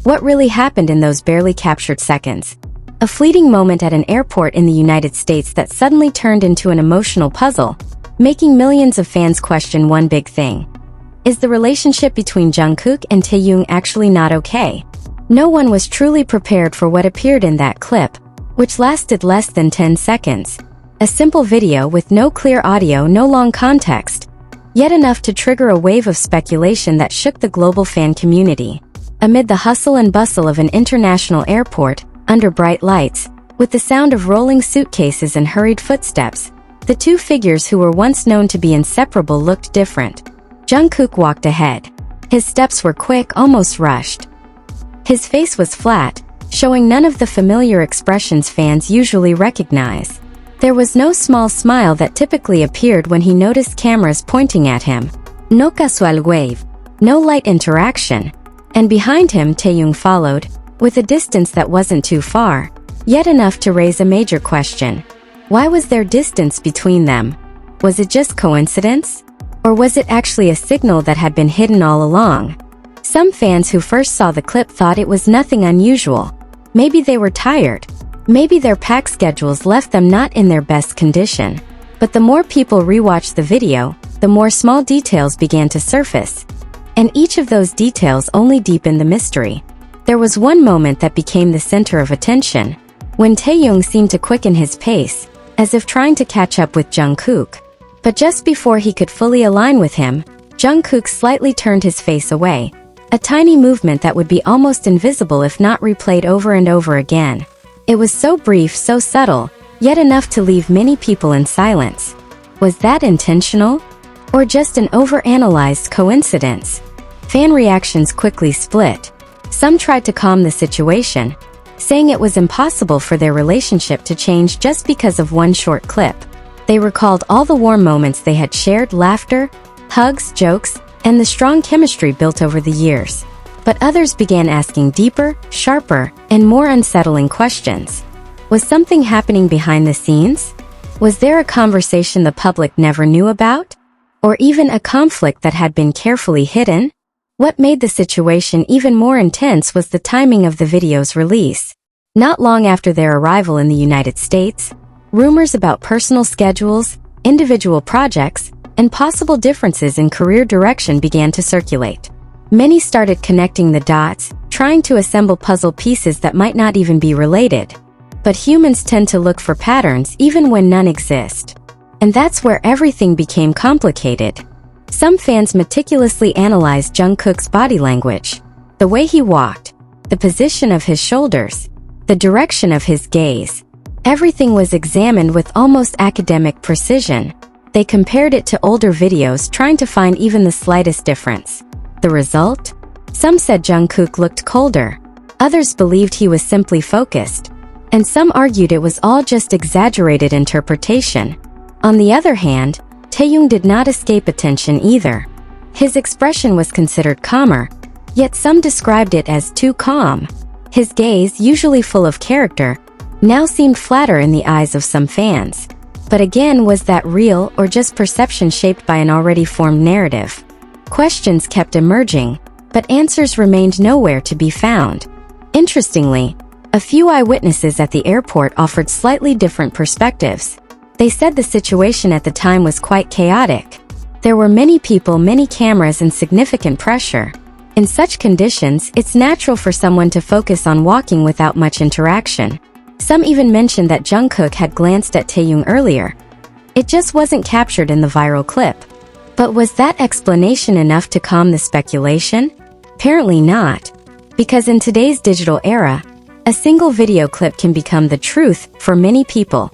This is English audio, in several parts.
What really happened in those barely captured seconds? A fleeting moment at an airport in the United States that suddenly turned into an emotional puzzle, making millions of fans question one big thing. Is the relationship between Jungkook and Taehyung actually not okay? No one was truly prepared for what appeared in that clip, which lasted less than 10 seconds. A simple video with no clear audio, no long context, yet enough to trigger a wave of speculation that shook the global fan community. Amid the hustle and bustle of an international airport, under bright lights, with the sound of rolling suitcases and hurried footsteps, the two figures who were once known to be inseparable looked different. Jungkook walked ahead. His steps were quick, almost rushed. His face was flat, showing none of the familiar expressions fans usually recognize. There was no small smile that typically appeared when he noticed cameras pointing at him. No casual wave. No light interaction. And behind him Taehyung followed, with a distance that wasn't too far, yet enough to raise a major question. Why was there distance between them? Was it just coincidence? Or was it actually a signal that had been hidden all along? Some fans who first saw the clip thought it was nothing unusual. Maybe they were tired. Maybe their pack schedules left them not in their best condition. But the more people rewatched the video, the more small details began to surface. And each of those details only deepened the mystery. There was one moment that became the center of attention, when Taehyung seemed to quicken his pace, as if trying to catch up with Jungkook. But just before he could fully align with him, Jungkook slightly turned his face away, a tiny movement that would be almost invisible if not replayed over and over again. It was so brief, so subtle, yet enough to leave many people in silence. Was that intentional? Or just an overanalyzed coincidence? Fan reactions quickly split. Some tried to calm the situation, saying it was impossible for their relationship to change just because of one short clip. They recalled all the warm moments they had shared, laughter, hugs, jokes, and the strong chemistry built over the years. But others began asking deeper, sharper, and more unsettling questions. Was something happening behind the scenes? Was there a conversation the public never knew about? Or even a conflict that had been carefully hidden? What made the situation even more intense was the timing of the video's release. Not long after their arrival in the United States, rumors about personal schedules, individual projects, and possible differences in career direction began to circulate. Many started connecting the dots, trying to assemble puzzle pieces that might not even be related. But humans tend to look for patterns even when none exist. And that's where everything became complicated. Some fans meticulously analyzed Jungkook's body language, the way he walked, the position of his shoulders, the direction of his gaze. Everything was examined with almost academic precision. They compared it to older videos, trying to find even the slightest difference. The result? Some said Jungkook looked colder. Others believed he was simply focused. And some argued it was all just exaggerated interpretation. On the other hand, Taehyung did not escape attention either. His expression was considered calmer, yet some described it as too calm. His gaze, usually full of character, now seemed flatter in the eyes of some fans. But again, was that real or just perception shaped by an already formed narrative? Questions kept emerging, but answers remained nowhere to be found. Interestingly, a few eyewitnesses at the airport offered slightly different perspectives. They said the situation at the time was quite chaotic. There were many people, many cameras, and significant pressure. In such conditions, it's natural for someone to focus on walking without much interaction. Some even mentioned that Jungkook had glanced at Taehyung earlier. It just wasn't captured in the viral clip. But was that explanation enough to calm the speculation? Apparently not. Because in today's digital era, a single video clip can become the truth for many people,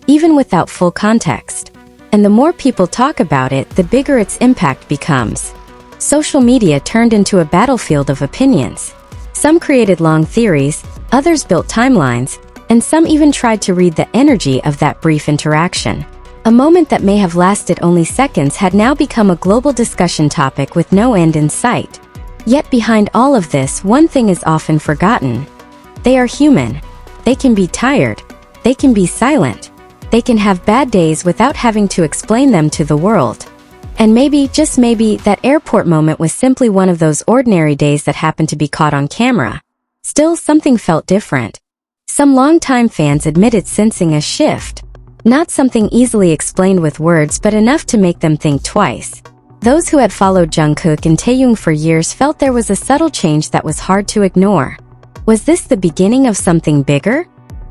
even without full context. And the more people talk about it, the bigger its impact becomes. Social media turned into a battlefield of opinions. Some created long theories, others built timelines, and some even tried to read the energy of that brief interaction. A moment that may have lasted only seconds had now become a global discussion topic with no end in sight. Yet behind all of this, one thing is often forgotten. They are human. They can be tired. They can be silent. They can have bad days without having to explain them to the world. And maybe, just maybe, that airport moment was simply one of those ordinary days that happened to be caught on camera. Still, something felt different. Some longtime fans admitted sensing a shift. Not something easily explained with words, but enough to make them think twice. Those who had followed Jungkook and Taehyung for years felt there was a subtle change that was hard to ignore. Was this the beginning of something bigger?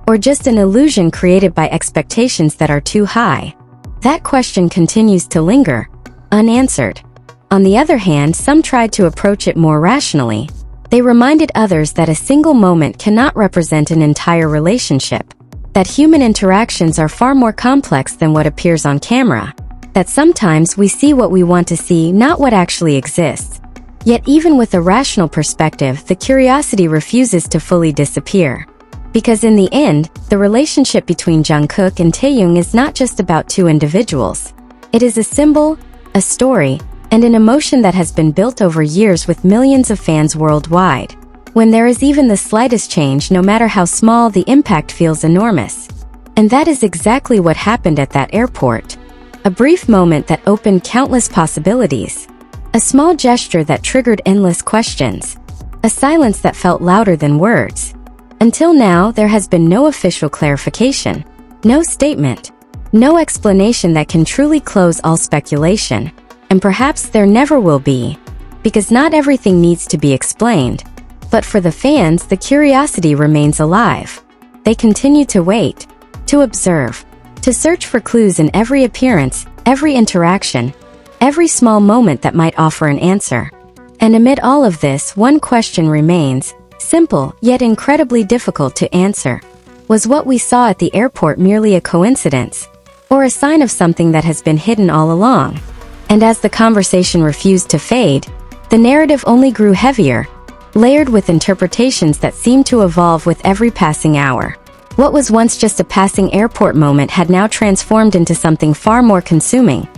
Or just an illusion created by expectations that are too high? That question continues to linger, unanswered. On the other hand, some tried to approach it more rationally. They reminded others that a single moment cannot represent an entire relationship, that human interactions are far more complex than what appears on camera, that sometimes we see what we want to see, not what actually exists. Yet even with a rational perspective, the curiosity refuses to fully disappear. Because in the end, the relationship between Jungkook and Taehyung is not just about two individuals. It is a symbol, a story, and an emotion that has been built over years with millions of fans worldwide. When there is even the slightest change, no matter how small, the impact feels enormous. And that is exactly what happened at that airport. A brief moment that opened countless possibilities. A small gesture that triggered endless questions. A silence that felt louder than words. Until now, there has been no official clarification. No statement. No explanation that can truly close all speculation. And perhaps there never will be. Because not everything needs to be explained. But for the fans, the curiosity remains alive. They continue to wait, to observe, to search for clues in every appearance, every interaction, every small moment that might offer an answer. And amid all of this, one question remains, simple yet incredibly difficult to answer. Was what we saw at the airport merely a coincidence, or a sign of something that has been hidden all along? And as the conversation refused to fade, the narrative only grew heavier, layered with interpretations that seemed to evolve with every passing hour. What was once just a passing airport moment had now transformed into something far more consuming,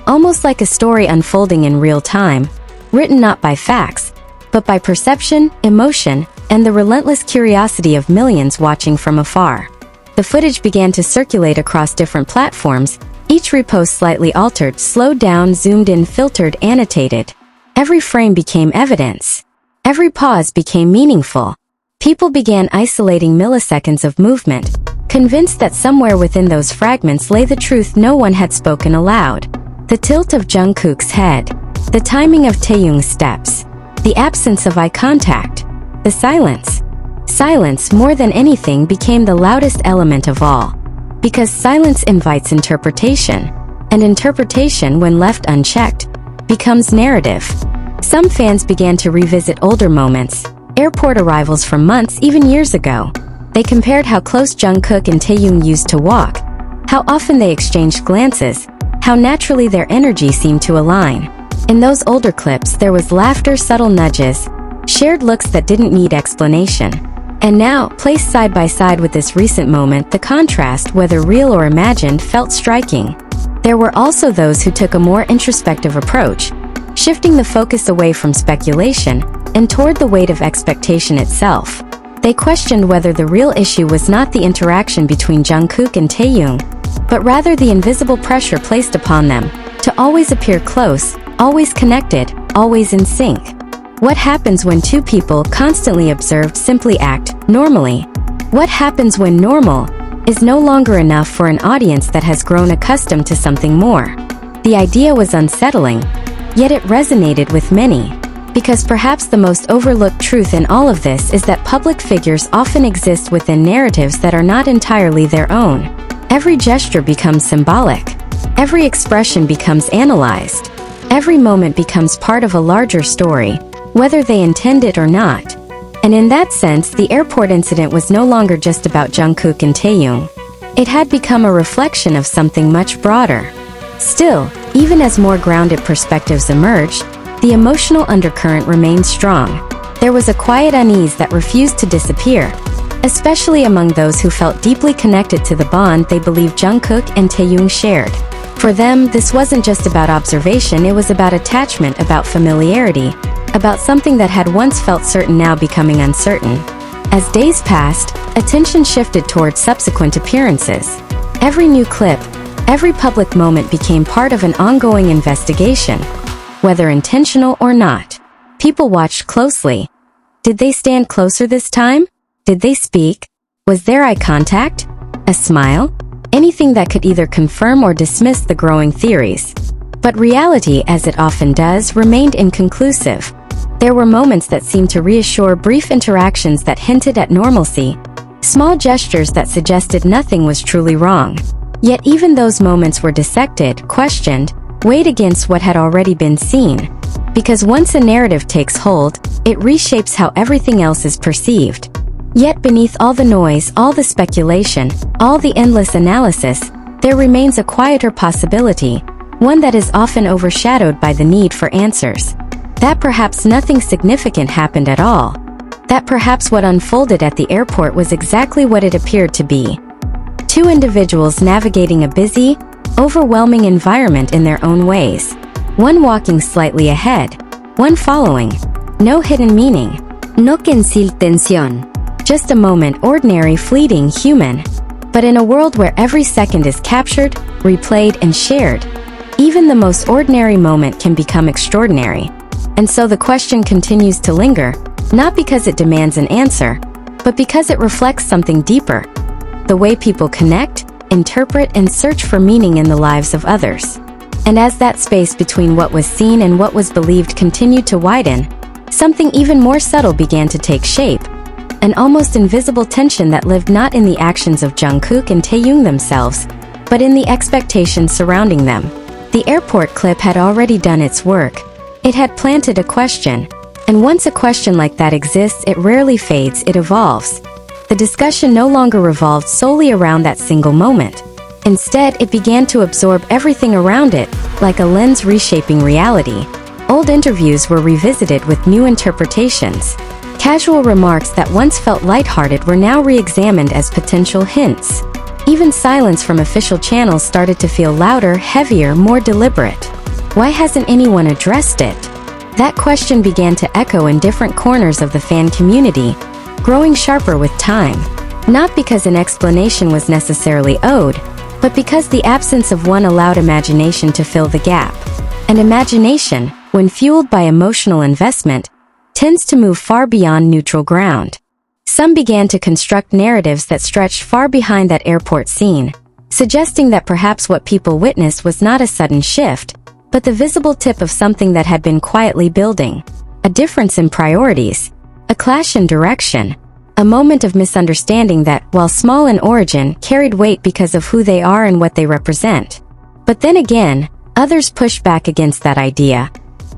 almost like a story unfolding in real time, written not by facts, but by perception, emotion, and the relentless curiosity of millions watching from afar. The footage began to circulate across different platforms, each repost slightly altered, slowed down, zoomed in, filtered, annotated. Every frame became evidence. Every pause became meaningful. People began isolating milliseconds of movement, convinced that somewhere within those fragments lay the truth no one had spoken aloud. The tilt of Jungkook's head, the timing of Taehyung's steps, the absence of eye contact, the silence. Silence, more than anything, became the loudest element of all. Because silence invites interpretation, and interpretation, when left unchecked, becomes narrative. Some fans began to revisit older moments, airport arrivals from months, even years ago. They compared how close Jungkook and Taehyung used to walk, how often they exchanged glances, how naturally their energy seemed to align. In those older clips, there was laughter, subtle nudges, shared looks that didn't need explanation. And now, placed side by side with this recent moment, the contrast, whether real or imagined, felt striking. There were also those who took a more introspective approach, shifting the focus away from speculation and toward the weight of expectation itself. They questioned whether the real issue was not the interaction between Jungkook and Taehyung, but rather the invisible pressure placed upon them to always appear close, always connected, always in sync. What happens when two people, constantly observed, simply act normally? What happens when normal is no longer enough for an audience that has grown accustomed to something more? The idea was unsettling, yet it resonated with many. Because perhaps the most overlooked truth in all of this is that public figures often exist within narratives that are not entirely their own. Every gesture becomes symbolic. Every expression becomes analyzed. Every moment becomes part of a larger story, whether they intend it or not. And in that sense, the airport incident was no longer just about Jungkook and Taehyung. It had become a reflection of something much broader. Still, even as more grounded perspectives emerged, the emotional undercurrent remained strong. There was a quiet unease that refused to disappear, especially among those who felt deeply connected to the bond they believed Jungkook and Taehyung shared. For them, this wasn't just about observation, it was about attachment, about familiarity, about something that had once felt certain now becoming uncertain. As days passed, attention shifted towards subsequent appearances. Every new clip, every public moment became part of an ongoing investigation. Whether intentional or not, people watched closely. Did they stand closer this time? Did they speak? Was there eye contact? A smile? Anything that could either confirm or dismiss the growing theories. But reality, as it often does, remained inconclusive. There were moments that seemed to reassure, brief interactions that hinted at normalcy, small gestures that suggested nothing was truly wrong. Yet even those moments were dissected, questioned, weighed against what had already been seen. Because once a narrative takes hold, it reshapes how everything else is perceived. Yet beneath all the noise, all the speculation, all the endless analysis, there remains a quieter possibility, one that is often overshadowed by the need for answers. That perhaps nothing significant happened at all. That perhaps what unfolded at the airport was exactly what it appeared to be. Two individuals navigating a busy, overwhelming environment in their own ways. One walking slightly ahead, one following. No hidden meaning. No concealed tensión. Just a moment, ordinary, fleeting, human. But in a world where every second is captured, replayed, and shared, even the most ordinary moment can become extraordinary. And so the question continues to linger, not because it demands an answer, but because it reflects something deeper. The way people connect, interpret, and search for meaning in the lives of others. And as that space between what was seen and what was believed continued to widen, something even more subtle began to take shape. An almost invisible tension that lived not in the actions of Jungkook and Taehyung themselves, but in the expectations surrounding them. The airport clip had already done its work. It had planted a question. And once a question like that exists, it rarely fades, it evolves. The discussion no longer revolved solely around that single moment. Instead, it began to absorb everything around it, like a lens reshaping reality. Old interviews were revisited with new interpretations. Casual remarks that once felt lighthearted were now re-examined as potential hints. Even silence from official channels started to feel louder, heavier, more deliberate. Why hasn't anyone addressed it? That question began to echo in different corners of the fan community, growing sharper with time. Not because an explanation was necessarily owed, but because the absence of one allowed imagination to fill the gap. And imagination, when fueled by emotional investment, tends to move far beyond neutral ground. Some began to construct narratives that stretched far behind that airport scene, suggesting that perhaps what people witnessed was not a sudden shift, but the visible tip of something that had been quietly building. A difference in priorities, a clash in direction, a moment of misunderstanding that, while small in origin, carried weight because of who they are and what they represent. But then again, others pushed back against that idea,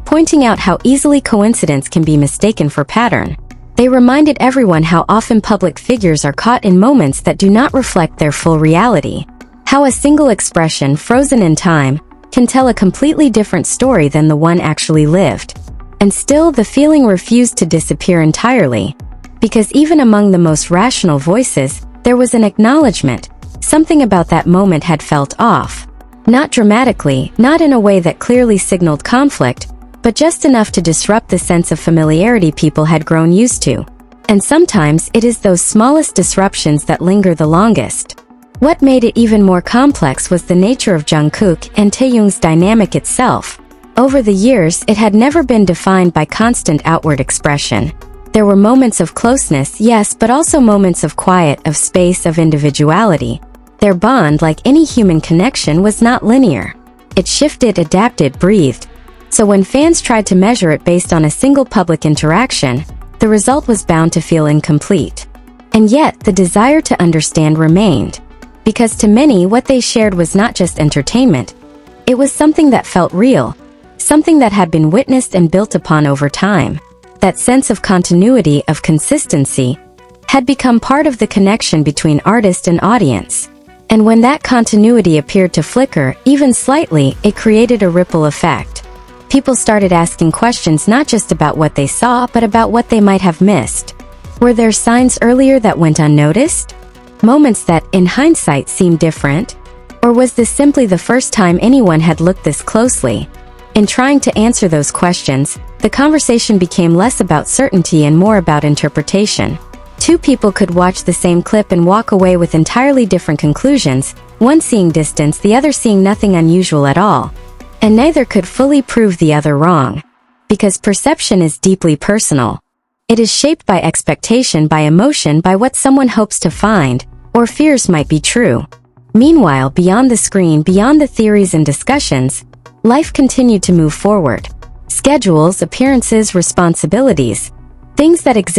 pointing out how easily coincidence can be mistaken for pattern. They reminded everyone how often public figures are caught in moments that do not reflect their full reality. How a single expression, frozen in time, can tell a completely different story than the one actually lived. And still, the feeling refused to disappear entirely. Because even among the most rational voices, there was an acknowledgement. Something about that moment had felt off. Not dramatically, not in a way that clearly signaled conflict, but just enough to disrupt the sense of familiarity people had grown used to. And sometimes it is those smallest disruptions that linger the longest. What made it even more complex was the nature of Jungkook and Taehyung's dynamic itself. Over the years, it had never been defined by constant outward expression. There were moments of closeness, yes, but also moments of quiet, of space, of individuality. Their bond, like any human connection, was not linear. It shifted, adapted, breathed. So when fans tried to measure it based on a single public interaction, the result was bound to feel incomplete. And yet, the desire to understand remained. Because to many, what they shared was not just entertainment. It was something that felt real, something that had been witnessed and built upon over time. That sense of continuity, of consistency, had become part of the connection between artist and audience. And when that continuity appeared to flicker, even slightly, it created a ripple effect. People started asking questions not just about what they saw, but about what they might have missed. Were there signs earlier that went unnoticed? Moments that, in hindsight, seemed different? Or was this simply the first time anyone had looked this closely? In trying to answer those questions, the conversation became less about certainty and more about interpretation. Two people could watch the same clip and walk away with entirely different conclusions, one seeing distance, the other seeing nothing unusual at all. And neither could fully prove the other wrong. Because perception is deeply personal. It is shaped by expectation, by emotion, by what someone hopes to find, or fears might be true. Meanwhile, beyond the screen, beyond the theories and discussions, life continued to move forward. Schedules, appearances, responsibilities, things that exist